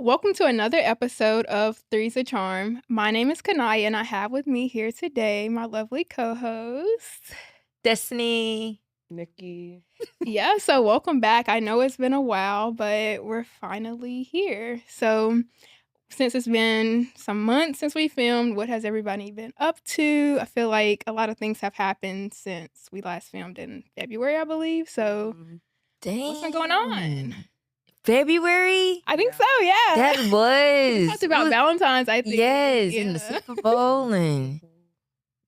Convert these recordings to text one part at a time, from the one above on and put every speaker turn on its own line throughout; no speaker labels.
Welcome to another episode of Three's a Charm. My name is Kanaya, and I have with me here today my lovely co-host,
Destiny.
Nikki.
Yeah, so welcome back. I know it's been a while, but we're finally here. So, since it's been some months since we filmed, what has everybody been up to? I feel like a lot of things have happened since we last filmed in February, I believe. So,
Dang.
what's been going on?
February?
I think so, yeah.
That
We
was.
talked about Valentine's, I think.
Yes, in the Super Bowl and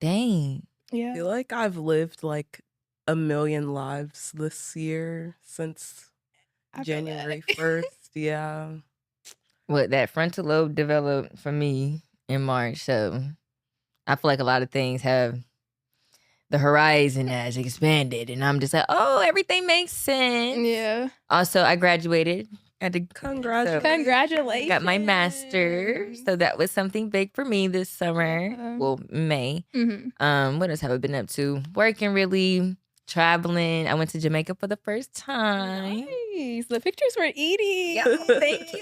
dang.
I
Yeah.
feel like I've lived like a million lives this year since
I feel that.
January 1st. Yeah.
What that frontal lobe developed for me in March. So I feel like a lot of things have the horizon has expanded, and I'm just like, oh, everything makes sense.
Yeah.
Also, I graduated. I had to
Congratulations.
Congratulations.
got my master's, so that was something big for me this summer. Well, May.
Mhm.
What else have I been up to? Working, really, traveling. I went to Jamaica for the first time.
Nice. The pictures were eating.
Yeah, thank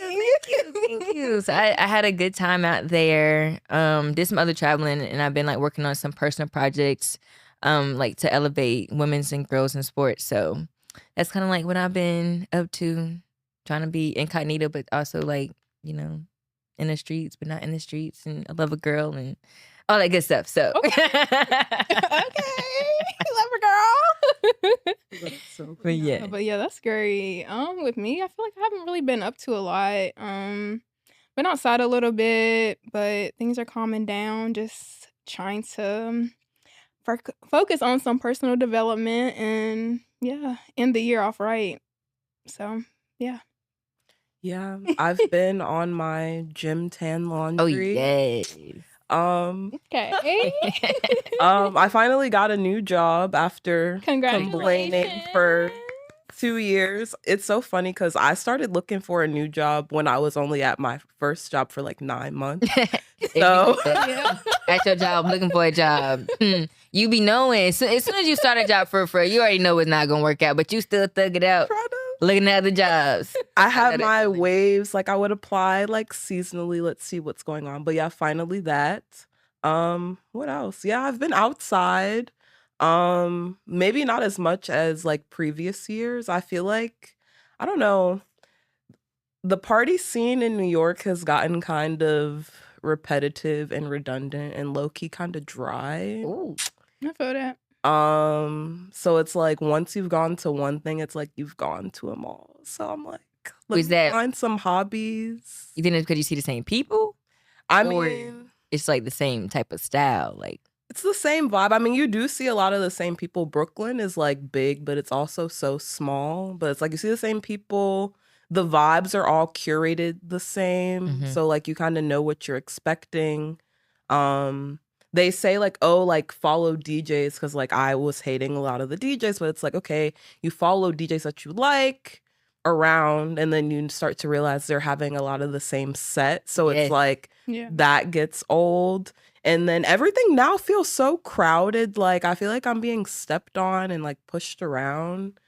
you. So I had a good time out there. Did some other traveling, and I've been like working on some personal projects, like to elevate women's and girls in sports. So that's kind of like what I've been up to, trying to be incognito, but also like, you know, in the streets, but not in the streets. And I love a girl and all that good stuff. So
Okay. Love her, girl.
That's so
But yeah.
But yeah, that's great. With me, I feel like I haven't really been up to a lot. Been outside a little bit, but things are calming down. Just trying to focus on some personal development and yeah, end the year off right. So yeah.
Yeah. I've been on my gym tan
Oh
laundry.
yes.
Okay.
I finally got a new job after complaining for 2 years. It's so funny because I started looking for a new job when I was only at my first job for like 9 months. So
Yeah.
At your job, looking for a job. You be knowing. So as soon as you start a job for you already know it's not gonna work out, but you still thug it out. Looking at other jobs.
I had my waves, like I would apply like seasonally. Let's see what's going on. But yeah, finally that. What else? Yeah, I've been outside. Maybe not as much as like previous years. I feel like, I don't know, the party scene in New York has gotten kind of repetitive and redundant and low-key kind of dry.
Ooh.
I feel that.
So it's like once you've gone to one thing, it's like you've gone to them all. So I'm like,
Is
let's
that-
find some hobbies.
You think it's because you see the same people?
I
Or-
mean,
It's like the same type of style. Like
it's the same vibe. I mean, you do see a lot of the same people. Brooklyn is like big, but it's also so small. But it's like you see the same people. The vibes are all curated the same.
Mhm.
So like you kind of know what you're expecting. They say like, oh, like follow DJs because like I was hating a lot of the DJs, but it's like, okay, you follow DJs that you like around and then you start to realize they're having a lot of the same set. So
Yes.
it's like
Yeah.
that gets old. And then everything now feels so crowded. Like I feel like I'm being stepped on and like pushed around.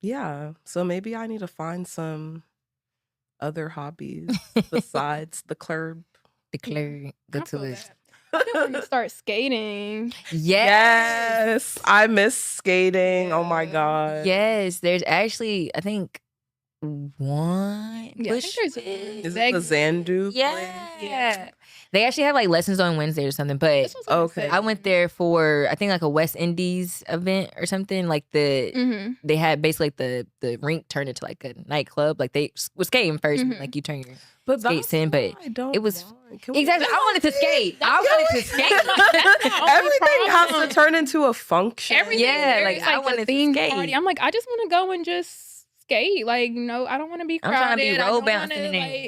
Yeah. So maybe I need to find some other hobbies besides the club.
declare go
I
to
feel
it.
that. I want to start skating.
Yes. I miss skating. Oh my
Yeah.
God.
Yes, there's actually I think one.
Yeah, I think there's
Bushwick.
Is it the Xandu place?
Yeah. They actually have like lessons on Wednesday or something, but
This was
Okay.
I went there for I think like a West Indies event or something. Like
Mm-hmm.
they had basically like the rink turned into like a nightclub. Like they was skating 1st, and
Mhm.
like you turn your
But
skates
that's
in, but
what I don't
it was-
want. Can we
exactly.
just-
I wanted to skate. I
That's
wanted to
really-
skate.
That's my only
Everything has
problem.
to turn into a function.
Everything
Yeah,
there
like,
is,
I
the
wanted to
theme
skate.
party. I'm like, I just want to go and just skate. Like, no, I don't want to be
I'm
crowded.
trying to be
I
roll
don't
bouncing
wanna,
in there.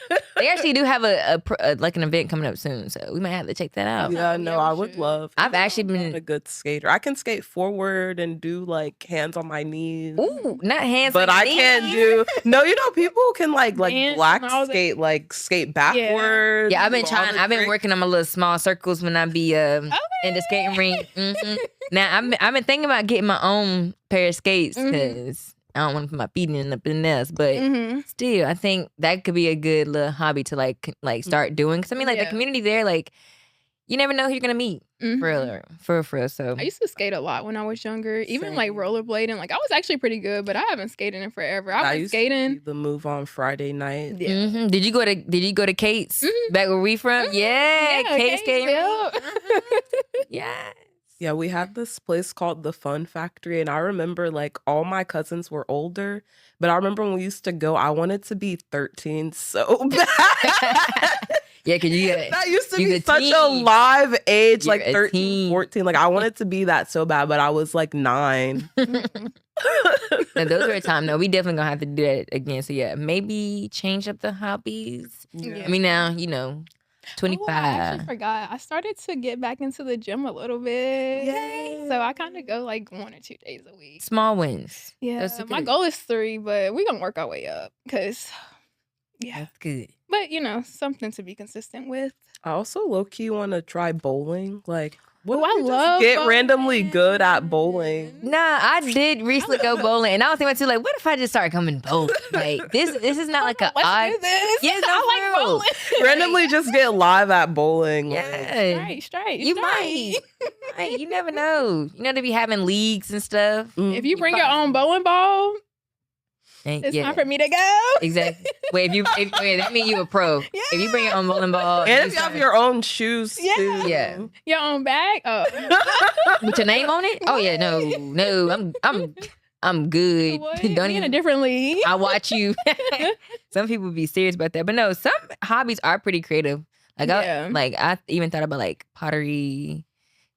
like-
They actually do have a like an event coming up soon, so we might have to check that out.
Yeah,
Yeah,
no,
we
I would
should.
love.
I've actually
I'm not
been-
a good skater. I can skate forward and do like hands on my knees.
Ooh, not hands,
But
on
I
knees.
can't do. No, you know, people can like
Dance
black
and all that.
skate, like skate backwards.
Yeah, I've been
do all
trying.
the
I've been
tricks.
working on my little small circles when I be in the skating rink. Now I've been thinking about getting my own pair of skates
Mhm.
because I don't want to put my feet in up in this, but still, I think that could be a good little hobby to like start doing. Because I mean, like the community there, like you never know who you're gonna meet for real. So
I used to skate a lot when I was younger, even like rollerblading. Like I was actually pretty good, but I haven't skated in forever. I was skating.
The move on Friday night.
Yeah.
Did you go to Kate's back where we from? Yeah, Kate's skating. Yes.
Yeah, we had this place called the Fun Factory, and I remember like all my cousins were older, but I remember when we used to go, I wanted to be 13 so bad.
Yeah, because
that used to be such a live age, like 13, 14. Like I wanted to be that so bad, but I was like 9.
Now, those were a time. No, we definitely gonna have to do that again. So yeah, maybe change up the hobbies.
Yeah.
I mean, now 25.
I actually forgot. I started to get back into the gym a little bit.
Yay.
So I kind of go like 1 or 2 days a week.
Small wins.
Yeah, my goal is 3, but we're gonna work our way up because
that's good.
But something to be consistent with.
I also low key want to try bowling. Like, what
I love
get
bowling.
randomly good at bowling?
Nah, I did recently go bowling, and I was thinking about too. Like, what if I just start coming bowling? Like, this is not like a odd.
Do this.
Yes,
I like bowling.
Randomly just get live at bowling.
Yeah,
straight.
You might. You never know. They be having leagues and stuff.
If you bring your own bowling ball, it's time for me to go.
Exactly. Wait, that means you a pro.
Yeah.
If you bring your own bowling ball,
and if you have your own shoes too.
Yeah.
Your own bag. Oh.
With your name on it? Oh yeah, no, I'm good.
What?
Don't
in a different league.
I watch you. Some people be serious about that, but no, some hobbies are pretty creative. Like I even thought about like pottery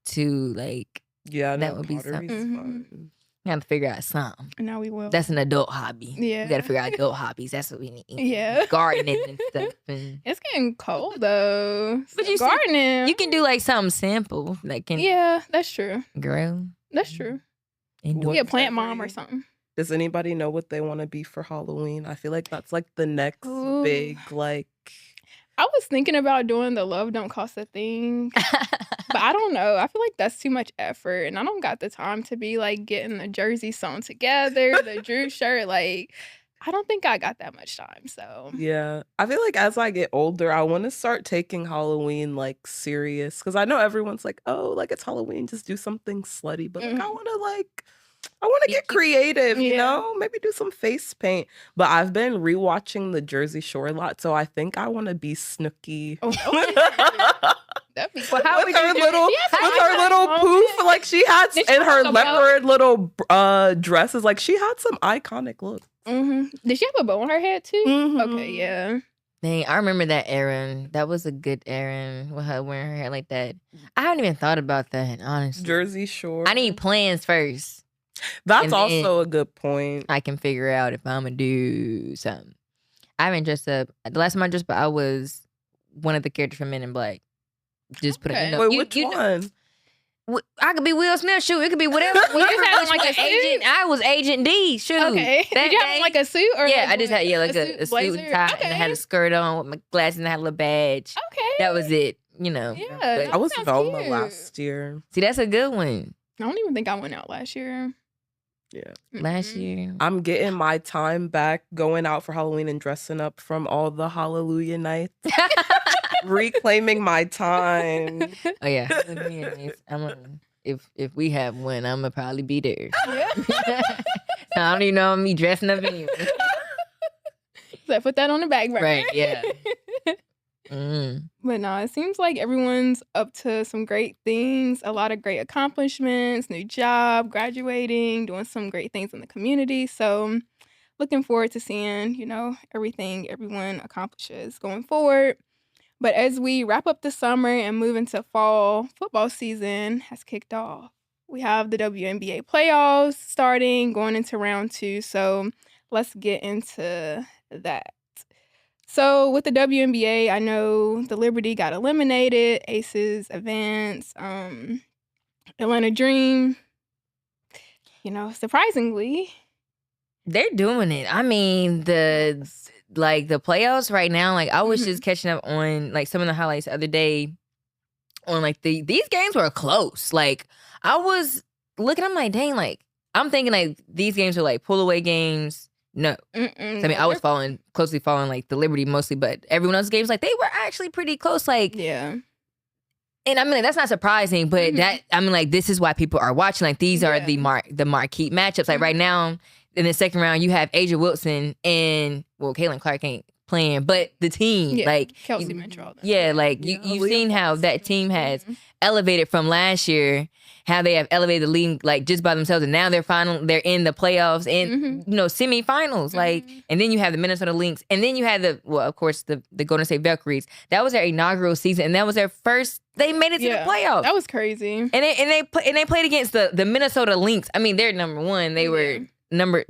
to like that would be something.
Fun.
We have to figure out something.
Now we will.
That's an adult hobby.
Yeah.
We got to figure out adult hobbies. That's what we need.
Yeah.
Gardening and stuff. And
it's getting cold though.
But
so gardening.
You can do like something simple.
Yeah, that's true.
Grow.
That's true.
Be
a plant mom or something.
Does anybody know what they want to be for Halloween? I feel like that's like the next big like.
I was thinking about doing the Love Don't Cost a Thing. But I don't know. I feel like that's too much effort. And I don't got the time to be like getting the jersey sewn together, the Drew shirt. Like, I don't think I got that much time. So
yeah, I feel like as I get older, I want to start taking Halloween like serious. Because I know everyone's like, oh, like it's Halloween, just do something slutty. But like, I want to get creative, you know? Maybe do some face paint. But I've been rewatching the Jersey Shore a lot, so I think I want to be Snooki.
That'd be
with her little poof, like she had in her leopard little dresses, like she had some iconic looks.
Did she have a bow on her head too? Okay, yeah.
Dang, I remember that era. That was a good era with her wearing her hair like that. I haven't even thought about that, honestly.
Jersey Shore.
I need plans first.
That's also a good point.
I can figure out if I'm gonna do something. I haven't dressed up. The last time I dressed up, I was one of the characters from Men in Black. Just put it.
Wait, which one?
I could be Will Smith. Shoot, it could be whatever.
You had like a
agent. I was Agent D. Shoot.
Okay. Did you have like a suit or?
Yeah, I just had like a suit and tie, and I had a skirt on with my glasses and I had a little badge.
Okay.
That was it.
Yeah.
I was Velma last year.
See, that's a good one.
I don't even think I went out last year.
Yeah.
Last year.
I'm getting my time back going out for Halloween and dressing up from all the Hallelujah nights. Reclaiming my time.
Oh yeah. If we have one, I'm gonna probably be there.
Yeah.
I don't even know me dressing up anyway.
So put that on the back burner.
Right, yeah.
But no, it seems like everyone's up to some great things, a lot of great accomplishments, new job, graduating, doing some great things in the community. So looking forward to seeing, everything everyone accomplishes going forward. But as we wrap up the summer and move into fall, football season has kicked off. We have the WNBA playoffs starting, going into round 2. So let's get into that. So with the WNBA, I know the Liberty got eliminated, Aces advanced, Atlanta Dream, surprisingly.
They're doing it. I mean, the playoffs right now, like I was just catching up on like some of the highlights the other day on like these games were close. Like I was looking, I'm like, dang, like I'm thinking like these games are like pull away games. No. So, I mean, I was closely following like the Liberty mostly, but everyone else's games, like they were actually pretty close. Like,
yeah.
And I mean, like, that's not surprising, but that, I mean, like, this is why people are watching. Like, these are the marquee matchups. Like, right now, in the second round, you have Asia Wilson and, well, Caitlin Clark ain't playing, but the team, like,
Kelsey Mitchell.
Like, you've seen how that team has elevated from last year, how they have elevated the league, like, just by themselves, and now they're in the playoffs and, you know, semifinals, like, and then you have the Minnesota Lynx, and then you had of course, the Golden State Valkyries. That was their inaugural season, and that was their first, they made it to the playoffs.
That was crazy.
And they played against the Minnesota Lynx. I mean, they're number one. They were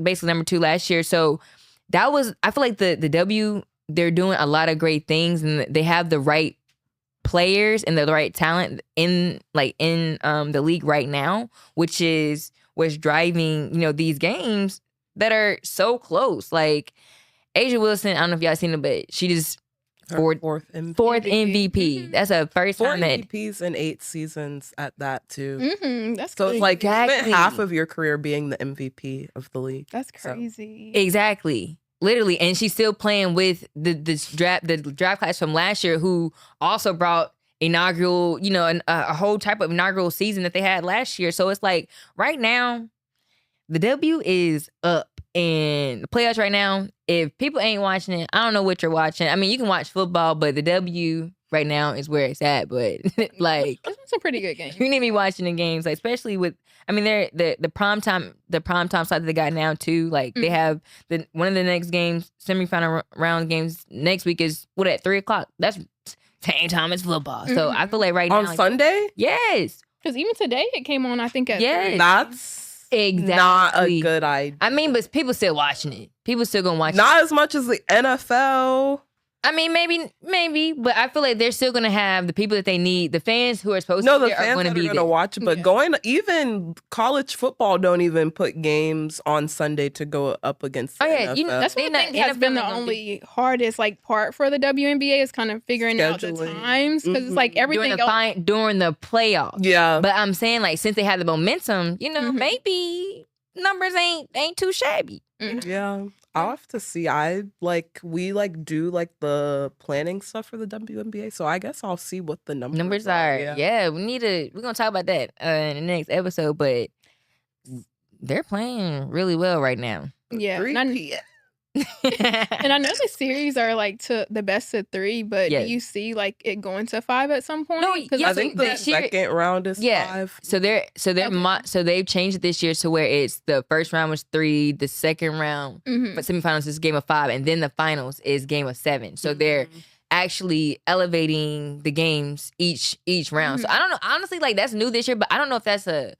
basically number two last year. So that was, I feel like the W, they're doing a lot of great things, and they have the right players and the right talent in the league right now, which is what's driving, you know, these games that are so close. Like Asia Wilson, I don't know if y'all seen it, but she just fourth MVP. That's a first time that
MVPs in 8 seasons at that too.
That's
so
crazy.
It's like you spent half of your career being the MVP of the league.
That's crazy.
So. Exactly. Literally, and she's still playing with the draft class from last year, who also brought inaugural, you know, a whole type of inaugural season that they had last year. So it's like right now, the W is up, and the playoffs right now. If people ain't watching it, I don't know what you're watching. I mean, you can watch football, but the W right now is where it's at. But like,
there's been some pretty good games.
You need to be watching the games, like, especially with. I mean, they're the primetime slot that they got now too. Like they have one of the next games, semifinal round games next week is at 3:00. That's same time as football. So I feel like right now
on Sunday.
Yes,
because even today it came on. I think at 3.
That's
exactly
not a good idea.
I mean, but people still watching it. People still gonna watch it.
Not as much as the NFL.
I mean, maybe, but I feel like they're still gonna have the people that they need, the fans who are supposed to be there are gonna be there.
Watch it. But even college football don't even put games on Sunday to go up against the NFL.
You know, that's what I think has been the only hardest part for the WNBA is kind of figuring out the times, because it's like everything
during the playoffs.
Yeah,
but I'm saying, like, since they had the momentum, you know, maybe numbers ain't too shabby.
Yeah. I'll have to see. We do the planning stuff for the WNBA, so I guess I'll see what the numbers are.
Yeah, we're gonna talk about that in the next episode, but they're playing really well right now.
Yeah. And I know the series are to the best of 3, but do you see it going to 5 at some point?
No, I think the second round is 5.
So they've changed it this year to where it's the first round was 3, the second round for semifinals is game of 5, and then the finals is game of 7. So they're actually elevating the games each round. So I don't know, honestly, that's new this year, but I don't know if it's a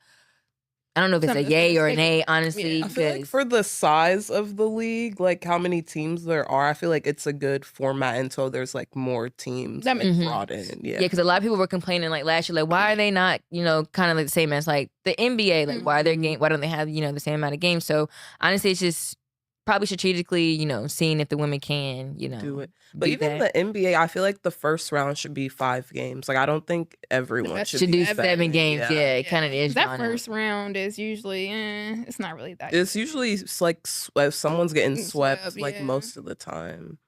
yay or an A, honestly.
I feel like for the size of the league, how many teams there are, I feel like it's a good format until there's more teams brought in. Yeah,
because a lot of people were complaining last year, why are they not, kind of the same as the NBA? Why don't they have, the same amount of games? So honestly, it's just probably strategically, seeing if the women can,
do it. But even the NBA, I feel like the first round should be 5 games. I don't think everyone should
do 7 games. Yeah, it kind of is.
That first round is usually, it's not really that.
It's usually if someone's getting swept, most of the time.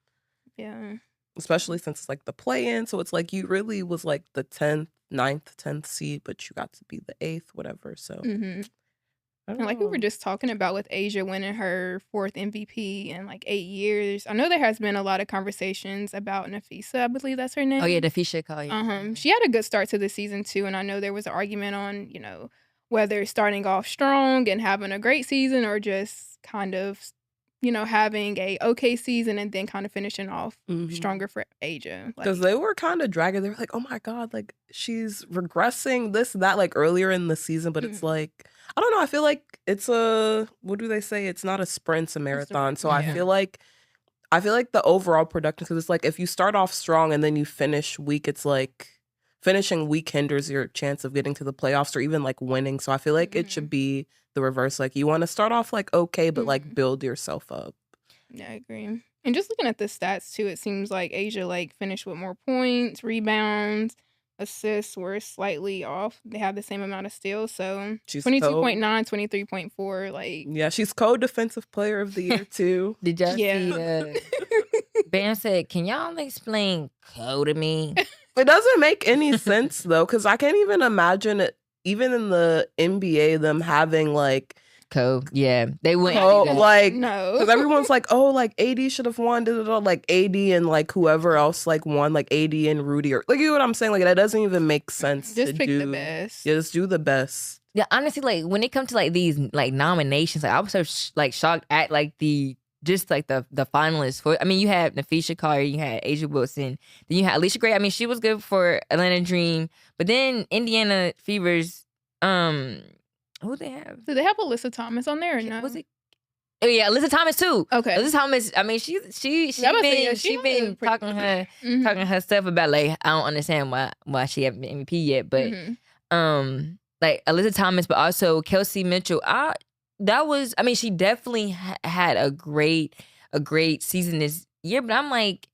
Yeah.
Especially since it's the play-in, so it's you really was the 10th, 9th, 10th seed, but you got to be the 8th, whatever. So.
And we were just talking about with Asia winning her 4th MVP in 8 years. I know there has been a lot of conversations about Nafisa, I believe that's her name.
Oh yeah, Nafisa Collier.
She had a good start to the season too, and I know there was an argument on, whether starting off strong and having a great season or just kind of, having a okay season and then kind of finishing off stronger for Asia.
Because they were kind of dragging. They were oh my God, she's regressing this, that, earlier in the season, but it's I don't know. I feel like it's what do they say? It's not a sprint, it's a marathon. So I feel like the overall production, because it's if you start off strong and then you finish weak, it's finishing weak hinders your chance of getting to the playoffs or even winning. So I feel like it should be the reverse. You want to start off okay, but build yourself up.
Yeah, I agree. And just looking at the stats too, it seems like Asia finished with more points, rebounds, assists were slightly off. They have the same amount of steals, so
She's
22.9, 23.4, like
yeah, she's co-defensive player of the year too.
Did y'all
yeah.
see? Bam said, "Can y'all explain code to me?"
It doesn't make any sense though, because I can't even imagine it, even in the NBA, them having like
Code, yeah, they wouldn't.
co
do that.
like
No.
because everyone's like, oh, like AD should have won, like AD and like whoever else like won, like AD and Rudy, or like, you know what I'm saying? Like that doesn't even make sense.
Just
to
pick the
do.
best.
Yeah, just do the best.
Yeah, honestly, like when it comes to like these like nominations, like I was so like shocked at like the finalists for. I mean, you had Nafisha Collier, you had Asia Wilson, then you had Alicia Gray. I mean, she was good for Atlanta Dream, but then Indiana Fever's who they have?
Do they have Alyssa Thomas on there or no?
Was it? Oh yeah, Alyssa Thomas too.
Okay.
Alyssa Thomas. I mean, she
Yeah, I was gonna say, yeah, she
been
pretty
talking
good.
talking her stuff about like I don't understand why she haven't been MVP yet, but like Alyssa Thomas, but also Kelsey Mitchell. She definitely had a great season this year, but I'm like,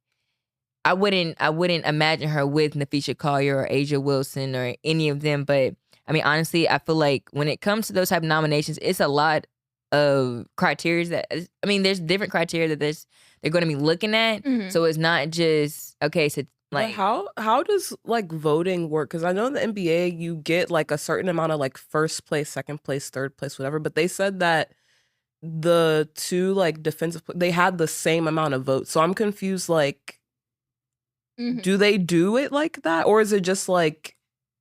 I wouldn't imagine her with Nafisha Collier or Asia Wilson or any of them. But I mean, honestly, I feel like when it comes to those type of nominations, it's a lot of criteria there's different criteria that they're going to be looking at. So it's not just okay. So like,
but how does like voting work? Because I know in the NBA you get like a certain amount of like first place, second place, third place, whatever. But they said that the two like defensive they had the same amount of votes. So I'm confused. Like, do they do it like that, or is it just like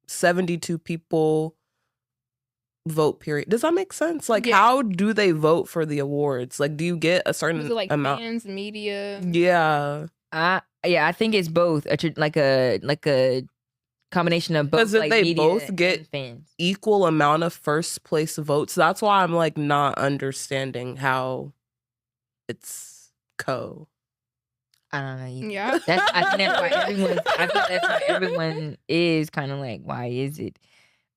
72 people vote period? Does that make sense? Like, how do they vote for the awards? Like, do you get a certain
Was it like
amount?
fans, media?
Yeah.
I think it's both. Like a combination of both.
Because if
like
they
media
both get
and fans.
equal amount of first place votes, that's why I'm like not understanding how it's co.
I don't know.
Yeah.
I think that's why everyone is kind of like, why is it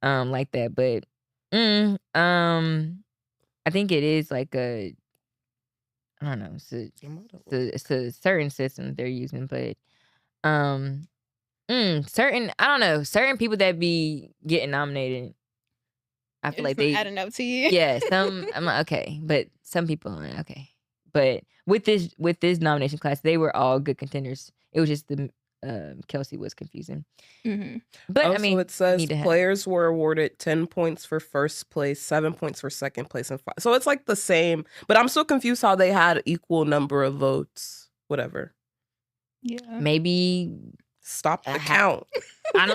like that? But I think it is like I don't know. It's a certain system they're using, but certain I don't know, certain people that be getting nominated, I feel like they
adding up to you.
Yeah, some I'm like okay, but some people are like, okay. But with this nomination class, they were all good contenders. It was just the Kelsey was confusing. But I mean,
it says players were awarded 10 points for first place, 7 points for second place, and 5. So it's like the same. But I'm still confused how they had equal number of votes. Whatever.
Yeah.
Maybe
stop the count.
I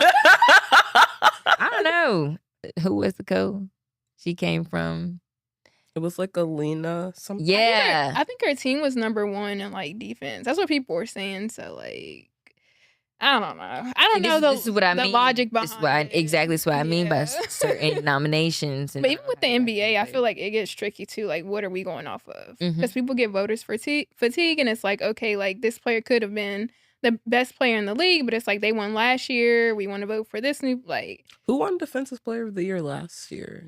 don't know. Who was the co? She came from.
It was like Alina something.
Yeah.
I think her team was number 1 in like defense. That's what people were saying. So like, I don't know. I don't know
this is what I mean.
Logic behind it.
Exactly what I mean by certain nominations.
But even with the NBA, I feel like it gets tricky too. Like, what are we going off of? Because people get voters fatigue, and it's like, okay, like this player could have been the best player in the league, but it's like they won last year. We want to vote for this new like.
Who won Defensive Player of the Year last year?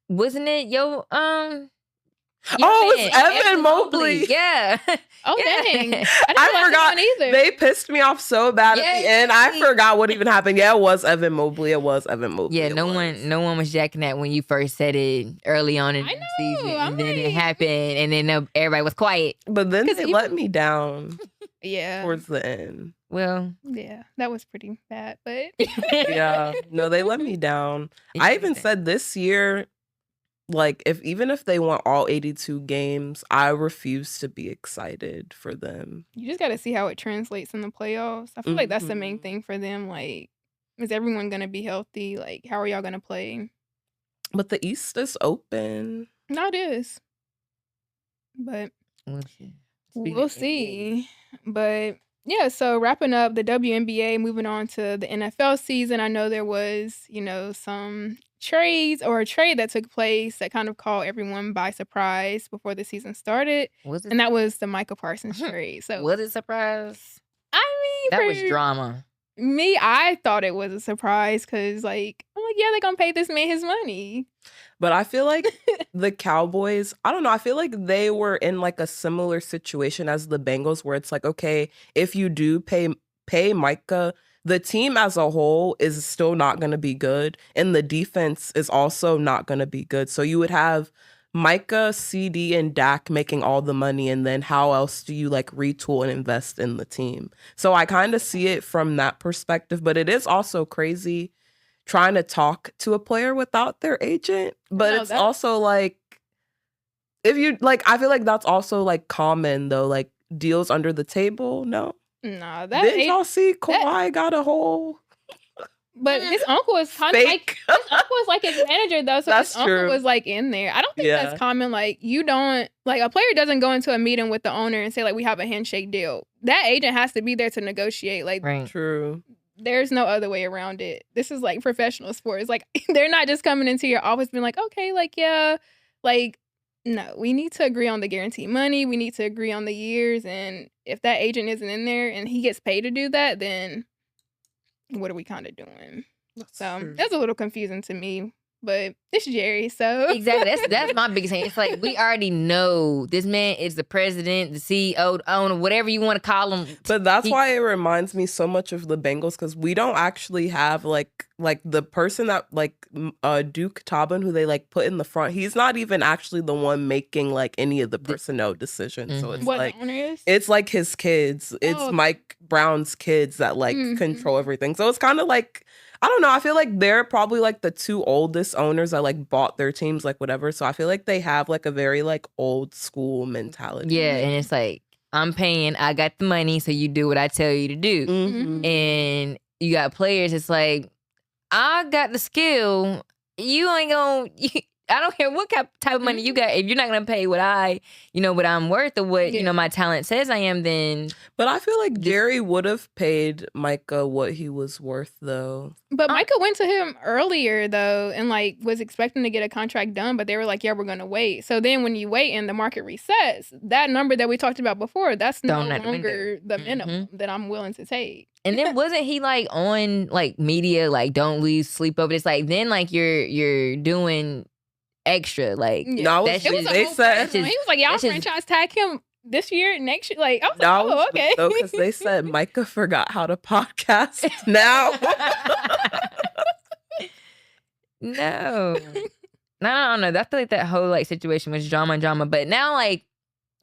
Wasn't it
it was Evan Mobley.
Yeah.
Oh dang!
I forgot
either.
They pissed me off so bad at the end. I forgot what even happened. Yeah, it was Evan Mobley.
Yeah, no one was jacking that when you first said it early on in the season, and then it happened, and then everybody was quiet.
But then they let me down.
Yeah.
Towards the end.
Well,
yeah, that was pretty bad, but
yeah, no, they let me down. I even said this year, like, even if they want all 82 games, I refuse to be excited for them.
You just got to see how it translates in the playoffs. I feel like that's the main thing for them. Like, is everyone going to be healthy? Like, how are y'all going to play?
But the East is open.
No, it is. But we'll see. But yeah, so wrapping up the WNBA, moving on to the NFL season. I know there was, some trades or a trade that took place that kind of caught everyone by surprise before the season started. And that was the Micah Parsons trade. So
was it a surprise?
I mean,
that was drama.
Me, I thought it was a surprise because, I'm like, yeah, they're gonna pay this man his money.
But I feel like the Cowboys, I don't know, I feel like they were in like a similar situation as the Bengals where it's like, okay, if you do pay pay Micah, the team as a whole is still not going to be good. And the defense is also not going to be good. So you would have Micah, CD, and Dak making all the money. And then how else do you like retool and invest in the team? So I kind of see it from that perspective. But it is also crazy trying to talk to a player without their agent. But
No,
it's
that's
also like, if you like, I feel like that's also like common though, like deals under the table. No,
nah, that
didn't
ain't
y'all see
that.
Kawhi got a whole
But his uncle is kind of like
fake?
his uncle is like his manager though, so his
That's
uncle
true.
was like in there. I don't think
Yeah.
that's common. Like you don't like a player doesn't go into a meeting with the owner and say like we have a handshake deal. That agent has to be there to negotiate. Like
Right.
True.
there's no other way around it. This is like professional sports. Like they're not just coming into your office being like, okay, like yeah, like no, we need to agree on the guaranteed money. We need to agree on the years, and if that agent isn't in there and he gets paid to do that, then what are we kind of doing?
That's
So
true.
that's a little confusing to me, but it's Jerry, so
Exactly. That's my biggest thing. It's like we already know this man is the president, the CEO, the owner, whatever you want to call him.
But that's
He-
why it reminds me so much of the Bengals, because we don't actually have like the person that like Duke Tobin, who they like put in the front. He's not even actually the one making like any of the personnel decisions. So it's
what
like
the owner is.
it's like his kids. It's
Oh.
Mike Brown's kids that like
Mhm.
control everything. So it's kind of like, I don't know. I feel like they're probably like the two oldest owners that like bought their teams, like whatever. So I feel like they have like a very like old school mentality.
Yeah, and it's like I'm paying, I got the money, so you do what I tell you to do.
Mhm.
And you got players, it's like I got the skill. You ain't gonna. I don't care what type of money you got. If you're not gonna pay what what I'm worth or what
Yeah.
my talent says I am, then
But I feel like Jerry would have paid Micah what he was worth, though.
But Micah went to him earlier though, and like was expecting to get a contract done, but they were like, "Yeah, we're gonna wait." So then when you wait and the market resets, that number that we talked about before, that's no
Thrown out the window.
longer the minimum that I'm willing to take.
and then wasn't he like on like media like don't lose sleep over? It's like then like you're doing extra like
Yeah.
No,
that's
It was a
they
whole
said
thing. He was like, "Y'all
that's just-
franchise tag him this year, next year." Like I was
no,
like, "Oh, okay."
because they said Micah forgot how to podcast now.
No. No, I don't know. I feel like that whole like situation was drama. But now, like,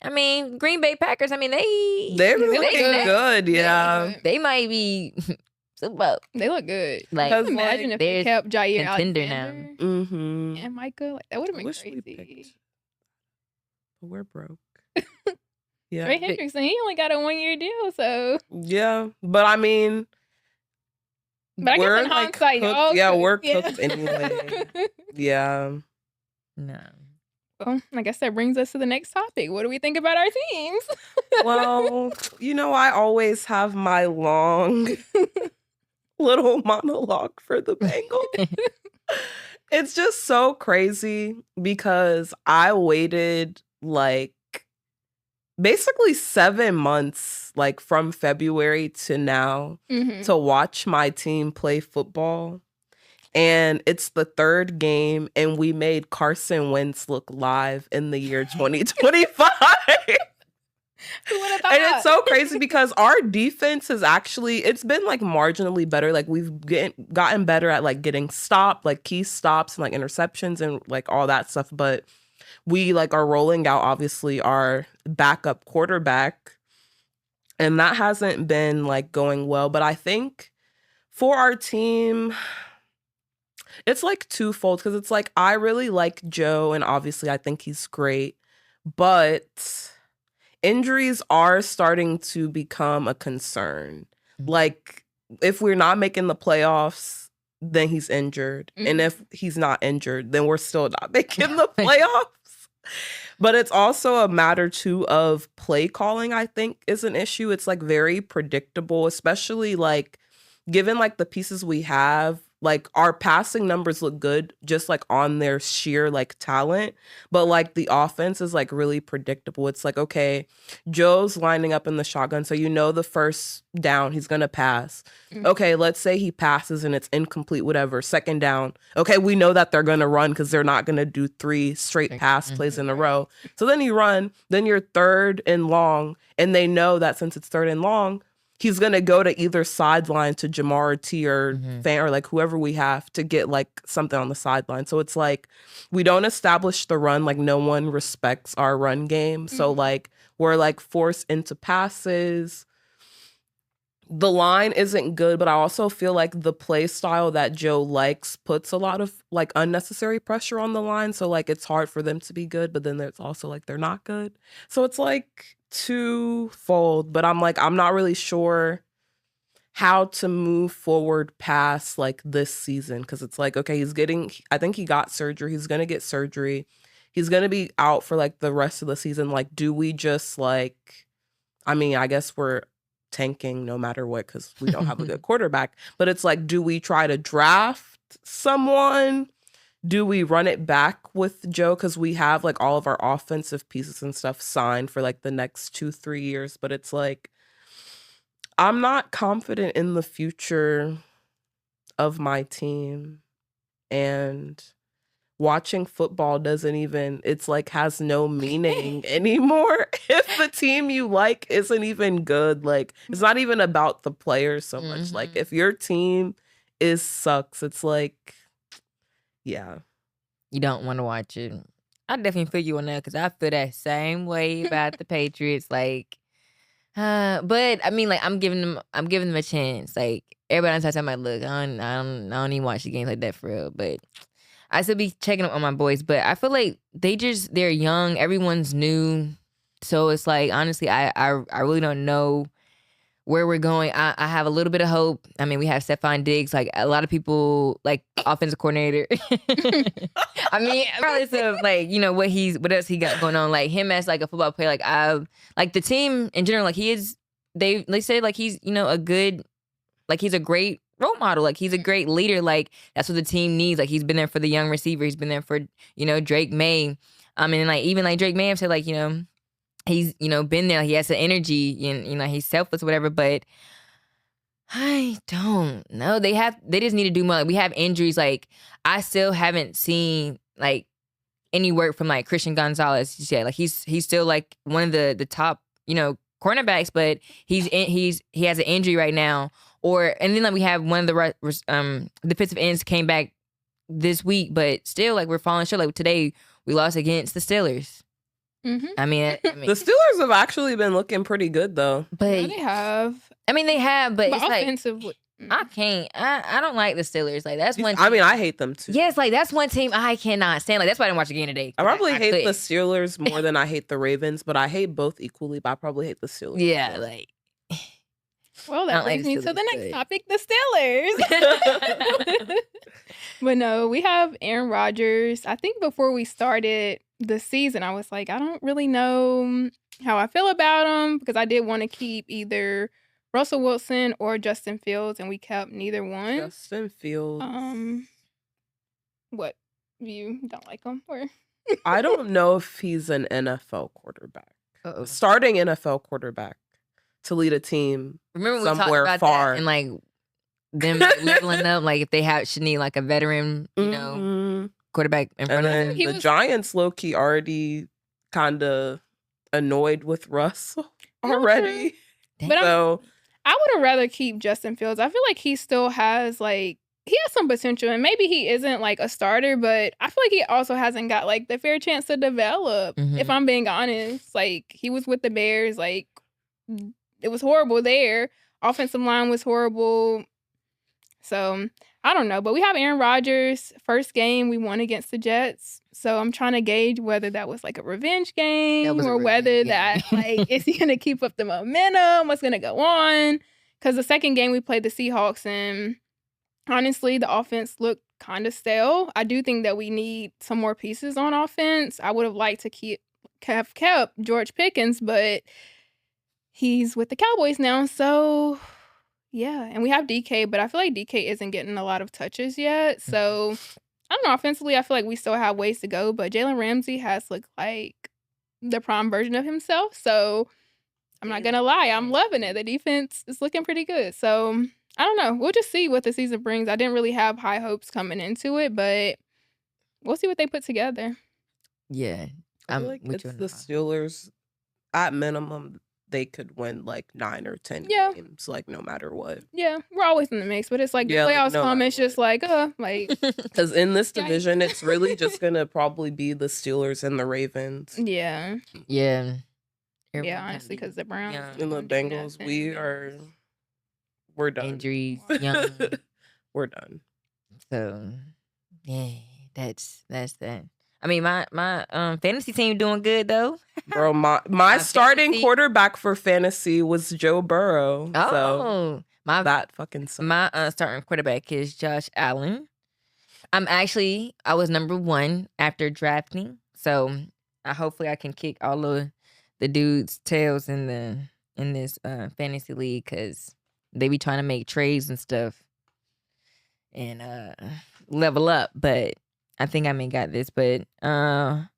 I mean, Green Bay Packers. I mean,
They're
look
looking
good.
good, yeah.
they might be Super Bowl.
They look good.
Like,
Because,
Imagine if
they're
they kept Jair
contender now.
Alexander
Mm-hmm.
and Micah. Like, that would have
I
been
wish we
crazy.
picked. But we're broke. Yeah.
Trey Hendrickson, he only got a 1-year deal, so.
Yeah. But I mean,
But I guess
we're
in
like
hindsight,
cooked.
y'all
Yeah,
cooked.
we're
Yeah.
cooked anyway. Yeah.
no.
Well, I guess that brings us to the next topic. What do we think about our teams?
Well, I always have my long little monologue for the Bengals. It's just so crazy because I waited like basically 7 months, like from February to now,
Mhm.
to watch my team play football. And it's the third game, and we made Carson Wentz look live in the year 2025.
Who would have
And it's
thought?
so crazy because our defense has it's been like marginally better. Like we've gotten better at like getting stopped, like key stops and like interceptions and like all that stuff. But we like are rolling out obviously our backup quarterback, and that hasn't been like going well. But I think for our team, it's like twofold, because it's like I really like Joe, and obviously I think he's great, but injuries are starting to become a concern. Like if we're not making the playoffs, then he's injured. And if he's not injured, then we're still not making the playoffs. But it's also a matter too of play calling, I think, is an issue. It's like very predictable, especially like given like the pieces we have. Like our passing numbers look good just like on their sheer like talent, but like the offense is like really predictable. It's like, okay, Joe's lining up in the shotgun, so the first down he's gonna pass. Okay, let's say he passes and it's incomplete, whatever. Second down, okay, we know that they're gonna run because they're not gonna do 3 straight pass plays in a row. So then you run, then you're third and long, and they know that since it's third and long, he's gonna go to either sideline to Jamar or T or Fan or like whoever we have to get like something on the sideline. So it's like we don't establish the run, like no one respects our run game. So like we're like forced into passes. The line isn't good, but I also feel like the play style that Joe likes puts a lot of like unnecessary pressure on the line. So like it's hard for them to be good, but then there's also like they're not good. So it's like twofold, but I'm like, I'm not really sure how to move forward past like this season. Cause it's like, okay, I think he got surgery. He's going to get surgery. He's going to be out for like the rest of the season. Like, do we just like, I mean, I guess we're tanking no matter what because we don't have a good quarterback. But it's like, do we try to draft someone? Do we run it back with Joe? Because we have like all of our offensive pieces and stuff signed for like the next 2-3 years. But it's like, I'm not confident in the future of my team. And watching football it's like has no meaning anymore if the team you like isn't even good. Like it's not even about the players so much. Like if your team sucks, it's like, yeah.
You don't want to watch it. I definitely feel you on that because I feel that same way about the Patriots. Like, but I mean, like I'm giving them a chance. Like everybody else I'm like, look, I don't even watch the games like that for real. But I still be checking up on my boys. But I feel like they're young. Everyone's new, so it's like honestly, I really don't know where we're going. I have a little bit of hope. I mean, we have Stephon Diggs, like a lot of people, like offensive coordinator. I mean, regardless of like, you know, what else he got going on, like him as like a football player, like the team in general, like they say like he's, you know, he's a great role model. Like he's a great leader. Like that's what the team needs. Like he's been there for the young receiver. He's been there for, you know, Drake May. And like even like Drake May have said like, you know, he's, you know, been there. He has the energy and, you know, he's selfless, whatever. But I don't know. They just need to do more. Like, we have injuries. Like I still haven't seen like any work from like Christian Gonzalez yet. Like he's still like one of the top, you know, cornerbacks, but he has an injury right now. And then like we have one of the defensive ends came back this week, but still like we're falling short. Like today we lost against the Steelers. I mean,
the Steelers have actually been looking pretty good though.
But yeah, they have.
I mean, they have, but it's
offensively,
like I don't like the Steelers. Like that's one.
I mean, I hate them too.
Yes, like that's one team I cannot stand. Like that's why I didn't watch the game today.
I probably hate the Steelers more than I hate the Ravens, but I hate both equally. But I probably hate the Steelers.
Yeah, like.
Well, that brings me to the next topic, the Steelers. But no, we have Aaron Rodgers. I think before we started the season, I was like, I don't really know how I feel about him because I did want to keep either Russell Wilson or Justin Fields, and we kept neither one.
Justin Fields.
What? You don't like him? Or
I don't know if he's an NFL quarterback. Starting NFL quarterback to lead a team.
Remember we
somewhere
talked about
far
that and like them like, leveling up, like if they should need like a veteran, you know, quarterback in front of them.
The Giants low-key already kind of annoyed with Russell already.
But I would have rather keep Justin Fields. I feel like he still has he has some potential, and maybe he isn't like a starter, but I feel like he also hasn't got like the fair chance to develop. If I'm being honest, like he was with the Bears, like it was horrible there. Offensive line was horrible. So I don't know, but we have Aaron Rodgers. First game we won against the Jets. So I'm trying to gauge whether that was like a revenge game or whether that like is he gonna keep up the momentum? What's gonna go on? Because the second game we played the Seahawks, and honestly, the offense looked kind of stale. I do think that we need some more pieces on offense. I would have liked to have kept George Pickens, but he's with the Cowboys now, so yeah. And we have DK, but I feel like DK isn't getting a lot of touches yet. So I don't know. Offensively, I feel like we still have ways to go, but Jalen Ramsey has looked like the prime version of himself. So I'm not gonna lie, I'm loving it. The defense is looking pretty good. So I don't know. We'll just see what the season brings. I didn't really have high hopes coming into it, but we'll see what they put together.
Yeah,
I feel like it's the Steelers at minimum. they could win like 9 or 10
Yeah.
games, like no matter what.
Yeah, we're always in the mix, but it's like the
Yeah, like,
playoffs
no
come,
matter
it's just like, like,
Because in this
Yikes.
division, it's really just gonna probably be the Steelers and the Ravens.
yeah,
Yeah. Everyone
yeah,
kinda
honestly,
be
because the Browns
young.
And the
don't do
Bengals,
nothing.
we're done.
Injuries, young.
We're done.
So yeah, that's that. I mean, my fantasy team doing good though.
Bro, my
My
starting
fantasy-
quarterback for fantasy was Joe Burrow. So
Oh,
that fucking sucks.
my starting quarterback is Josh Allen. I was number 1 after drafting, so hopefully I can kick all of the dudes' tails in this fantasy league because they be trying to make trades and stuff and level up. But I think I may got this. But are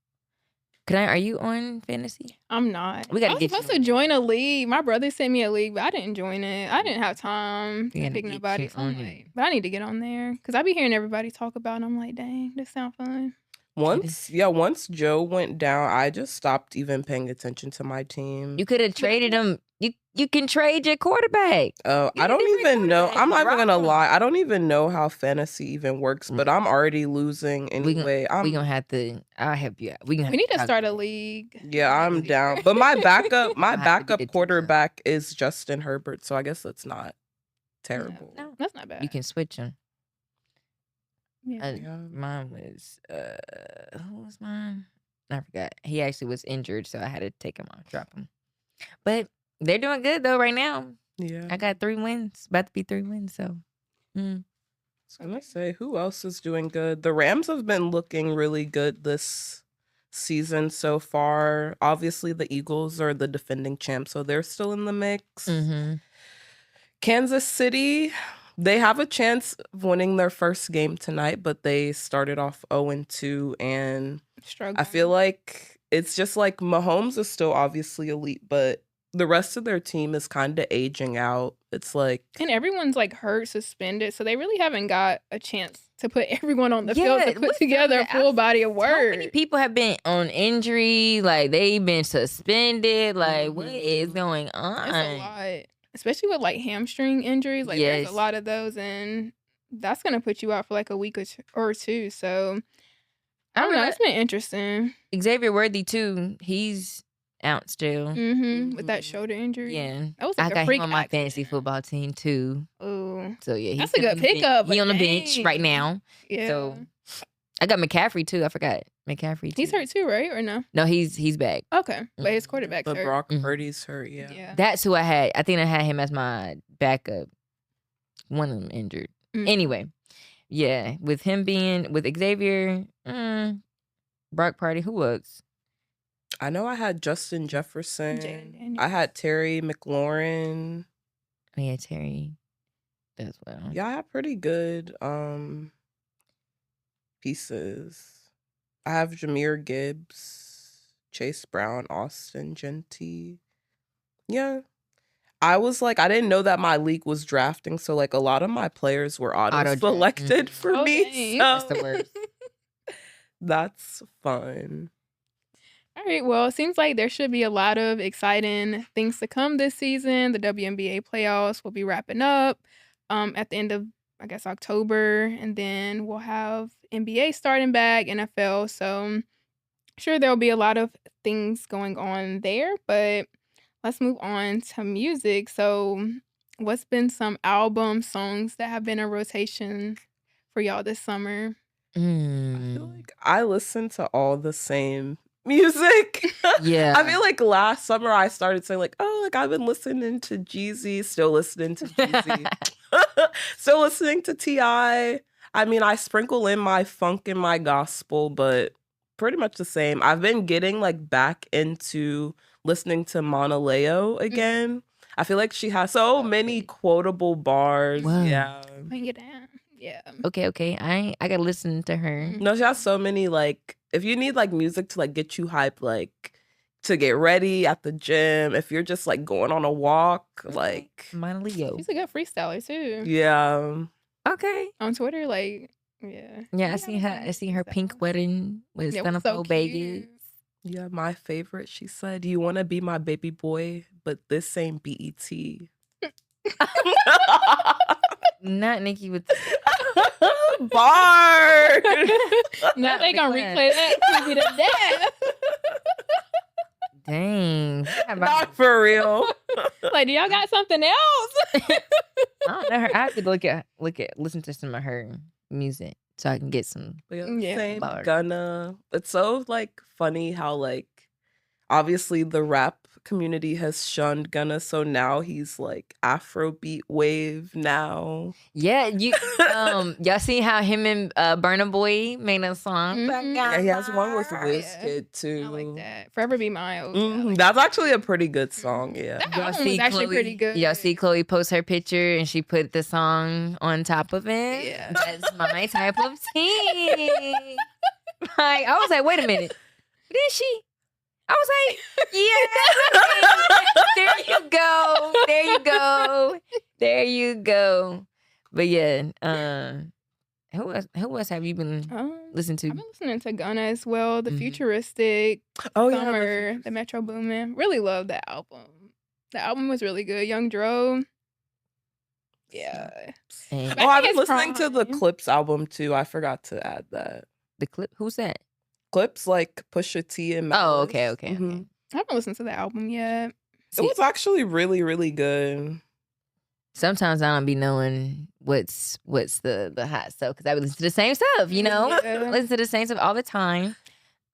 you on fantasy?
I'm not.
We gotta
I was
get
supposed
you
to
on.
join a league. My brother sent me a league, but I didn't join it. I didn't have time
We
to
gotta
pick
get
nobody.
you
So I'm
on it.
like, but I need to get on there because I be hearing everybody talk about it. And I'm like, dang, this sound fun.
Once Joe went down, I just stopped even paying attention to my team.
You could have traded him. You can trade your quarterback.
Oh,
Get
I
a
don't
different
even know.
quarterback.
I'm not even
Drop
gonna
him.
lie. I don't even know how fantasy even works, but I'm already losing anyway.
We gonna have to. I'll help you out. We
We need to
talk
start a
about it.
league.
Yeah, I'm
Easy.
down. But my backup
I'll have to get a team
quarterback is Justin Herbert, so I guess that's not terrible.
No, that's not bad.
You can switch him.
Yeah.
Yeah.
Mine was who was mine? I forgot. He actually was injured, so I had to take him off, drop him. But they're doing good though right now.
Yeah.
I got 3 wins. About to be 3 wins. So
I was gonna say, who else is doing good? The Rams have been looking really good this season so far. Obviously, the Eagles are the defending champs, so they're still in the mix. Kansas City, they have a chance of winning their first game tonight, but they started off 0-2, and
Struggling.
I feel like it's just like Mahomes is still obviously elite, but the rest of their team is kind of aging out. It's like,
and everyone's like hurt, suspended, so they really haven't got a chance to put everyone on the field to put
what's
together a
up?
full body of
So
work.
many people have been on injury, like they've been suspended. Like what is going on?
It's a lot, especially with like hamstring injuries. Like there's
Yes.
a lot of those, and that's gonna put you out for like a week or two. So I don't know. It's been interesting.
Xavier Worthy too. He's out still.
With that shoulder injury.
Yeah,
That was
I
like a
got
freak
him on my
accident.
fantasy football team too.
Ooh,
So yeah,
that's a good pickup.
He
but
on the bench
dang.
right now.
Yeah.
So I got McCaffrey too. I forgot McCaffrey.
He's
too.
hurt too, right? Or no?
No, he's back.
Okay, but his quarterback's
but
hurt.
Brock Purdy's hurt. Yeah.
Yeah.
That's who I had. I think I had him as my backup. One of them injured. Anyway, yeah, with Xavier, Brock Purdy, who else?
I know I had Justin Jefferson.
Daniels.
I had Terry McLaurin.
Oh, yeah, Terry as well.
Yeah, I had pretty good pieces. I have Jahmyr Gibbs, Chase Brown, Austin Genty. Yeah. I was like, I didn't know that my league was drafting, so like a lot of my players were auto-selected for
Oh,
me.
dang.
That's
So
the worst.
that's fun.
All right. Well, it seems like there should be a lot of exciting things to come this season. The WNBA playoffs will be wrapping up at the end of, I guess, October. And then we'll have NBA starting back, NFL. So I'm sure there'll be a lot of things going on there. But let's move on to music. So what's been some album songs that have been in rotation for y'all this summer?
I feel like I listen to all the same music.
Yeah.
I feel like last summer I started saying like, oh, like I've been listening to Jeezy, still listening to Jeezy, still listening to T.I. I mean, I sprinkle in my funk and my gospel, but pretty much the same. I've been getting like back into listening to Mauna Leo again. I feel like she has so many quotable bars.
Wow.
Yeah.
Bring it down. Yeah.
Okay. I gotta listen to her.
No, she has so many, like, if you need like music to like get you hyped, like to get ready at the gym, if you're just like going on a walk, like
Mauna Leo.
She's a good freestyler too.
yeah.
Okay.
On Twitter, like, yeah.
Yeah, I seen her pink wedding with
Yeah, it
Son
was
of
so
Vegas.
cute.
Yeah, my favorite, she said, "You wanna be my baby boy, but this ain't BET."
Not Nicki with
Bar.
Now they gonna replay that movie to death.
Dang.
Not for real.
Like, do y'all got something else?
I don't know her. I have to listen to some of her music so I can get some.
Yeah.
Same.
Bars.
Gunna. It's so like funny how like obviously the rap community has shunned Gunna, so now he's like Afrobeat wave now.
Yeah, y'all see how him and Burna Boy made a song?
Yeah, he has one with
Yeah.
Wizkid too.
I like that. Forever Be Miles.
That's actually a pretty good song. Yeah.
That
Y'all
album
see
was actually
Chloe,
pretty good.
Y'all see Chloe post her picture and she put the song on top of it.
Yeah.
That's my type of tea. Like, I was like, wait a minute. Did she? I was like, yeah. There you go. There you go. There you go. But yeah, who else have you been listening to?
I've been listening to Gunna as well. The
Mhm.
Futuristic,
Oh
Summer, the Metro Boomin. Really love that album. The album was really good. Young Dro. Yeah.
And
But I
I've
think
been
it's
listening to the
Prime.
Clips album too. I forgot to add that.
the clip, who's that?
Clips like Pusha T and
Oh,
Malice.
okay.
Mhm.
I haven't listened to the album yet.
It was actually really, really good.
Sometimes I don't be knowing what's the hot stuff because I would listen to the same stuff, you know?
Yeah.
Listen to the same stuff all the time.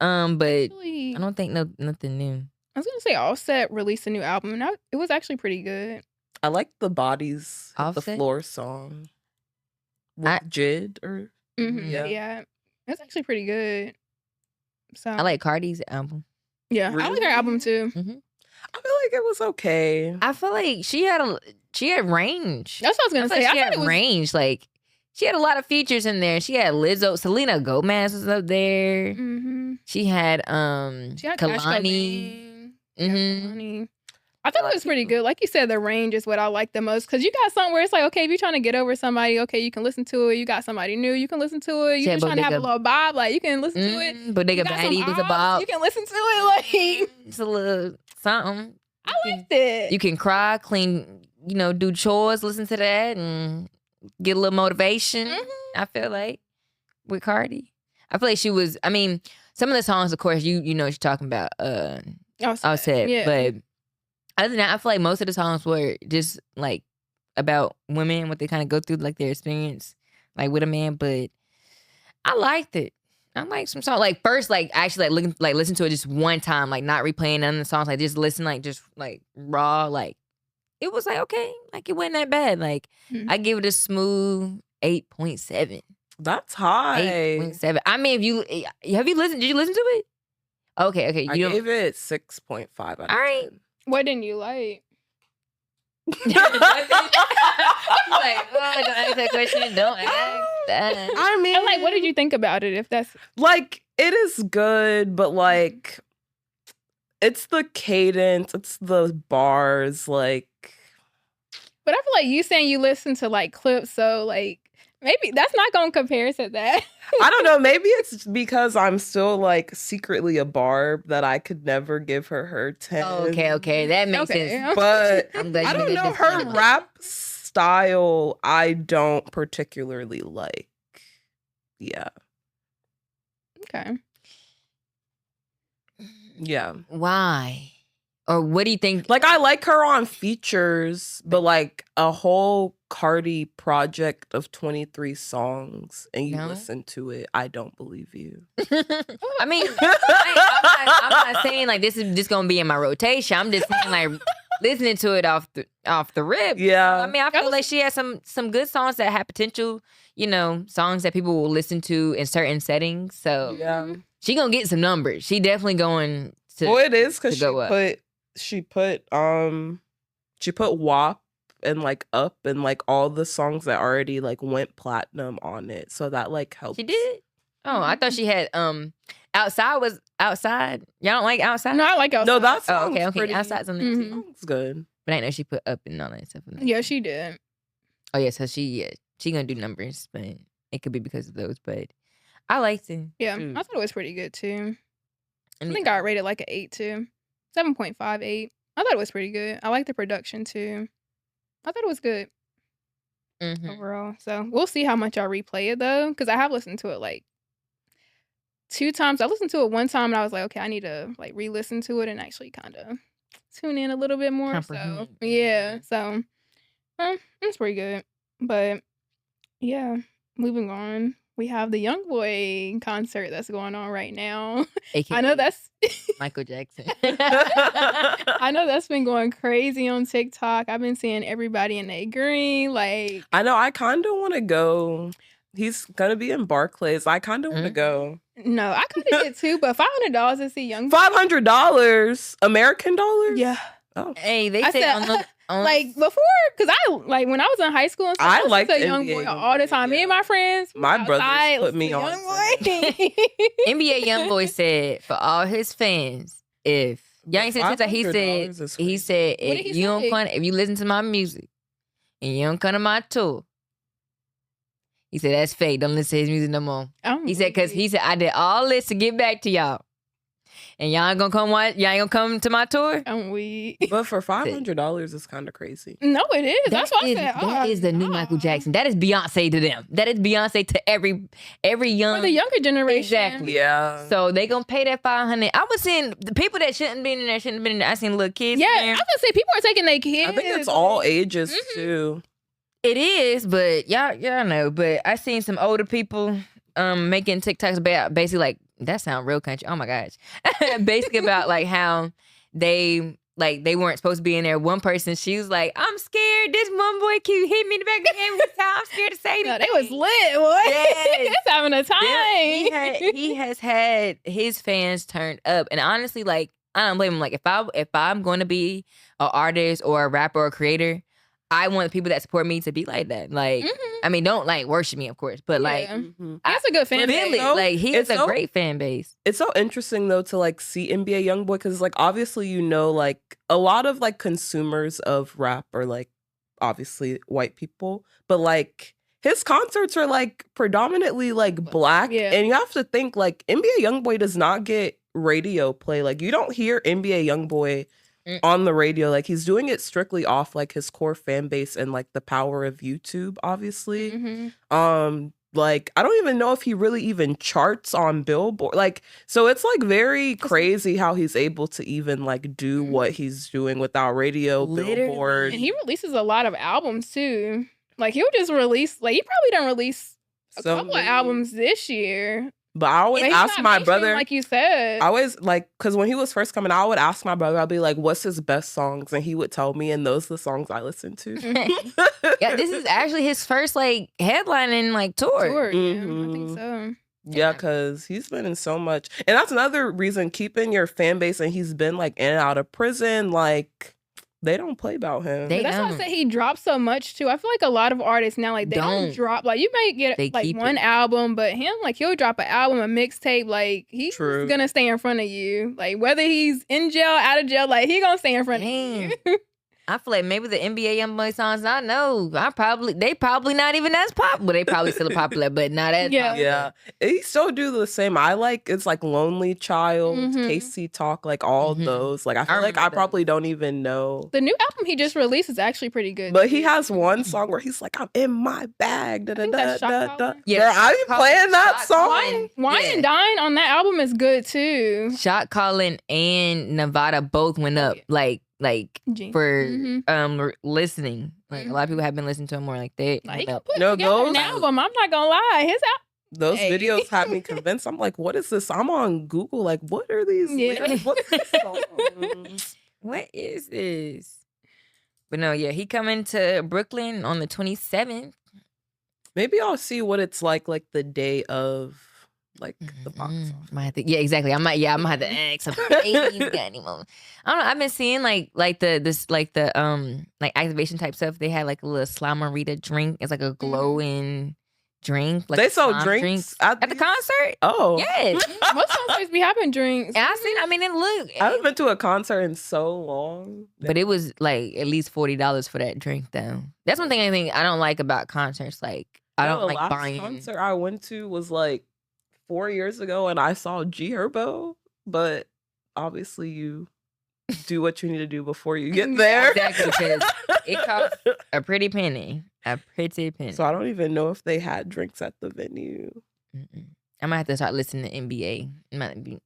But
Actually,
I don't think nothing new.
I was gonna say Offset released a new album, and it was actually pretty good.
I like the Bodies Hit the
Offset?
Floor song with Jid or
Yeah, it's actually pretty good. So
I like Cardi's album.
yeah, I like her
Really?
album too.
I feel like it was okay.
I feel like she had range.
That's what I was gonna say.
She
I thought
had
it was
range. Like she had a lot of features in there. She had Lizzo, Selena Gomez was up there. She had
She had Cash
Kalani.
Cobain. Yeah, Kalani. I thought it was pretty good. Like you said, the range is what I like the most because you got something where it's like, okay, if you're trying to get over somebody, okay, you can listen to it. You got somebody new, you can listen to it. You're just trying to have a little bob, like you can listen to it.
Bodega
You got some
Baddie was a
ops,
bop.
You can listen to it. Like
It's a little something.
I liked it.
You can cry, clean, do chores, listen to that, and get a little motivation. I feel like with Cardi, I feel like she was. I mean, some of the songs, of course, you know what you're talking about. Offset,
yeah.
but other than that, I feel like most of the songs were just like about women, what they kind of go through, like their experience, like with a man. But I liked it. I like some songs. Like first, like actually, listen to it just one time, like not replaying none of the songs. Like just listen, like just like raw. Like it was like okay, like it wasn't that bad. Like I give it a smooth 8.7.
That's high.
8.7. I mean, have you listened? Did you listen to it? Okay.
I gave it 6.5 out of 10.
All right.
What didn't you like?
Like, don't ask that question. Don't ask that.
I mean,
And like, what did you think about it? If that's
like, it is good, but like, it's the cadence, it's the bars, like.
But I feel like you saying you listen to like clips, so like maybe that's not gonna compare to that.
I don't know. Maybe it's because I'm still like secretly a Barb that I could never give her 10.
Oh, okay. That makes sense.
But
I'm glad
I
you
don't
made
know.
that
Her
disclaimer.
rap style, I don't particularly like. Yeah.
Okay.
Yeah.
Why? Or what do you think?
Like, I like her on features, but like a whole Cardi project of 23 songs and you
No?
listen to it, I don't believe you.
I mean, I'm not saying like this is just gonna be in my rotation. I'm just saying like listening to it off the rip.
Yeah.
I mean, I feel like she has some good songs that have potential. Songs that people will listen to in certain settings. So
Yeah.
she gonna get some numbers. She definitely going to.
Well, it is because
to go up.
she put WAP and like Up and like all the songs that already like went platinum on it. So that like helps.
She did? Oh, I thought she had Outside was Outside. Y'all don't like Outside?
No, I like Outside.
No, that
Oh,
song's
okay.
pretty.
Outside's on there too.
It's good.
But I know she put Up and all that stuff on there.
Yeah, she did.
Oh yeah, so she gonna do numbers, but it could be because of those. But I liked it.
Yeah, I thought it was pretty good too. I think I rated like an 8 too. 7.58. I thought it was pretty good. I like the production too. I thought it was good overall. So we'll see how much I replay it though, because I have listened to it like 2 times. I listened to it one time and I was like, okay, I need to like re-listen to it and actually kind of tune in a little bit more. So yeah, so it's pretty good. But yeah, moving on. We have the YoungBoy concert that's going on right now.
AKA
I know that's
Michael Jackson.
I know that's been going crazy on TikTok. I've been seeing everybody in their green. Like,
I know. I kind of want to go. He's gonna be in Barclays. I kind of want to go.
no, I could have did too, but $500 to see YoungBoy.
$500 American dollars.
Yeah.
Oh.
Hey, they
I
said
said, like before, because I like when I was in high school and stuff,
I liked
to
NBA
YoungBoy all the time. Me and my friends,
my brothers put me on.
YoungBoy.
NBA YoungBoy said for all his fans, if y'all ain't said TikTok, he said
What did he
if you don't
say?
come, if you listen to my music and you don't come to my tour, he said that's fake. Don't listen to his music no more. He said because he said I did all this to get back to y'all. And y'all ain't gonna come watch? Y'all ain't gonna come to my tour?
I'm weak.
But for $500 is kind of crazy.
No, it is. That's what I said.
That is the new Michael Jackson. That is Beyonce to them. That is Beyonce to every young.
For the younger generation.
Exactly.
Yeah.
So they gonna pay that $500. I was seeing the people that shouldn't been in there shouldn't have been in there. I seen little kids.
Yeah,
in
I
there.
was gonna say people are taking their kids.
I think it's all ages too.
It is, but y'all know. But I seen some older people making TikToks about basically like that sound real country. Oh my gosh. Basically about like how they weren't supposed to be in there. One person, she was like, I'm scared. This one boy cute hit me in the back of the head one time. I'm scared to say anything.
No, they was lit, boy.
Yes.
It's having a time.
He has had his fans turned up. And honestly, like, I don't blame him. Like, if I'm going to be an artist or a rapper or a creator, I want the people that support me to be like that. Like, I mean, don't like worship me, of course, but like,
that's a good fan base.
Like, he has a great fan base.
It's so interesting though to like see NBA YoungBoy because like obviously like a lot of like consumers of rap are like obviously white people, but like his concerts are like predominantly like black, and you have to think like NBA YoungBoy does not get radio play. Like you don't hear NBA YoungBoy on the radio. Like he's doing it strictly off like his core fan base and like the power of YouTube, obviously. Like I don't even know if he really even charts on Billboard. Like so it's like very crazy how he's able to even like do what he's doing without radio, Billboard.
And he releases a lot of albums too. Like he'll just release like he probably done release a couple of albums this year.
But I always ask my brother,
like you said.
I always like, because when he was first coming, I would ask my brother, I'd be like, what's his best songs? And he would tell me, and those are the songs I listen to.
Yeah, this is actually his first like headlining like tour.
Yeah, I think so.
Yeah, because he's been in so much. And that's another reason, keeping your fan base, and he's been like in and out of prison, like they don't play about him.
That's why I said he drops so much too. I feel like a lot of artists now, like they don't drop. Like you may get like one album, but him, like he'll drop an album, a mixtape. Like he's gonna stay in front of you. Like whether he's in jail, out of jail, like he gonna stay in front of you.
I feel like maybe the NBA YoungBoy songs I know, they probably not even as popular. They probably still popular, but not as popular.
Yeah, he still do the same. I like it's like Lonely Child, Casey Talk, like all those. Like I feel like I probably don't even know.
The new album he just released is actually pretty good.
But he has one song where he's like, I'm in my bag. Da, da, da, da, da.
Yeah,
I be playing that song.
Wine and Dine on that album is good too.
Shot Calling and Nevada both went up for listening. Like a lot of people have been listening to him more. Like they
like
up.
No, those an album. I'm not gonna lie. His
those videos had me convinced. I'm like, what is this? I'm on Google. Like, what are these? What's this song?
What is this? But no, yeah, he coming to Brooklyn on the 27th.
Maybe I'll see what it's like the day of. Like the box office.
Yeah, exactly. I might have to ask him. Hey, you got any more? I don't know. I've been seeing like the activation type stuff. They had like a little Slamarita drink. It's like a glowing drink. Like
they sell drinks
at the concert.
Oh,
yes.
Most concerts be having drinks.
And I mean, it looked.
I haven't been to a concert in so long.
But it was like at least $40 for that drink, though. That's one thing I don't like about concerts. Like I don't like buying.
The concert I went to was like 4 years ago, and I saw G Herbo, but obviously you do what you need to do before you get there.
Exactly, because it costs a pretty penny. A pretty penny.
So I don't even know if they had drinks at the venue.
I might have to start listening to NBA. It might be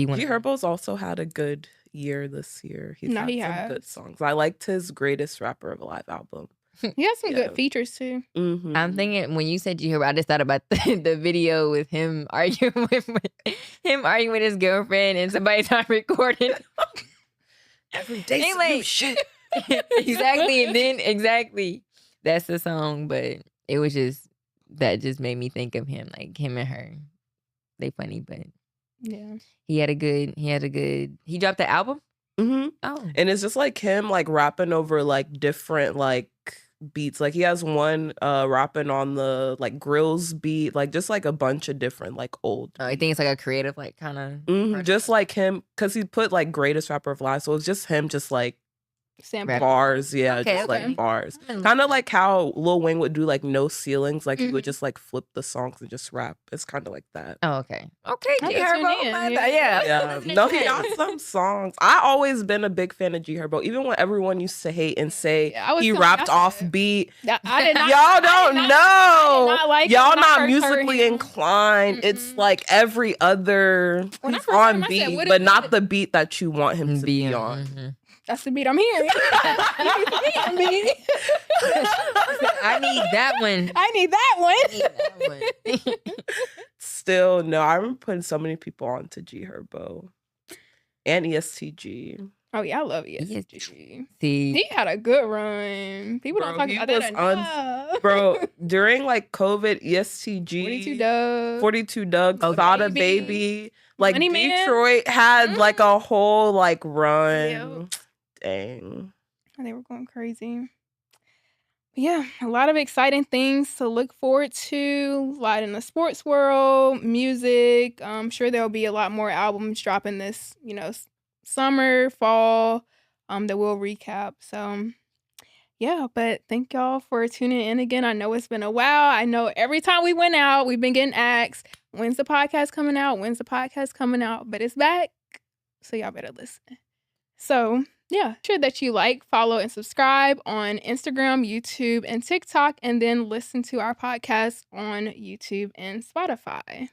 one.
G Herbo's also had a good year this year. He's had some good songs. I liked his Greatest Rapper of Alive album.
He has some good features too.
Mm-hmm.
I'm thinking when you said G Herbo, I just thought about the video with him arguing with his girlfriend and somebody started recording.
Every day some new shit.
Exactly, and then exactly that's the song. But it was just that just made me think of him, like him and her. They funny, but
yeah,
he
dropped the album.
Mm-hmm.
Oh,
and it's just like him like rapping over like different like beats. Like he has one rapping on the like grills beat, like just like a bunch of different like old.
I think it's like a creative like kind of
just like him, because he put like Greatest Rapper of Life, so it's just him just like
sample
bars, yeah,
Okay,
just
okay.
like bars. Kind of like how Lil Wayne would do like No Ceilings, like he would just like flip the songs and just rap. It's kind of like that.
Oh, okay.
I have to tune in,
Yeah. No, he got some songs. I always been a big fan of G Herbo, even when everyone used to hate and say he rapped off beat.
I did not.
Y'all don't know.
I did not like
Y'all
when I
not
first
musically
heard him.
inclined. It's like every other
When I
he's
first heard
on
him, I said,
beat,
what
but
is
not
it?
the beat that you want him to be on.
Mm-hmm.
That's the beat I'm hearing. I
need that one.
I need that one.
Still, no, I remember putting so many people on to G Herbo and ESTG.
Oh yeah, I love ESTG.
See,
He had a good run. People don't talk about that enough.
Bro, during like COVID, ESTG,
42
Doug, Sada Baby, like
Money Man.
Detroit had like a whole like run.
Yep.
Dang.
And they were going crazy. Yeah, a lot of exciting things to look forward to. A lot in the sports world, music. I'm sure there'll be a lot more albums dropping this, summer, fall, that we'll recap. So, yeah, but thank y'all for tuning in again. I know it's been a while. I know every time we went out, we've been getting asked, when's the podcast coming out? When's the podcast coming out? But it's back, so y'all better listen. So, yeah, sure that you like, follow, and subscribe on Instagram, YouTube, and TikTok, and then listen to our podcast on YouTube and Spotify.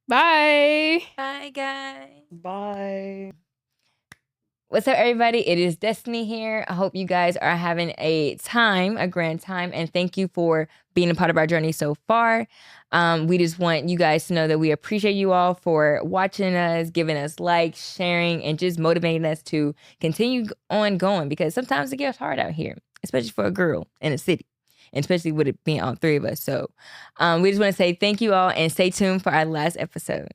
Bye.
Bye, guys.
Bye.
What's up, everybody? It is Destiny here. I hope you guys are having a grand time, and thank you for being a part of our journey so far. We just want you guys to know that we appreciate you all for watching us, giving us likes, sharing, and just motivating us to continue on going, because sometimes it gets hard out here, especially for a girl in a city, and especially with it being all three of us. So we just want to say thank you all, and stay tuned for our last episode.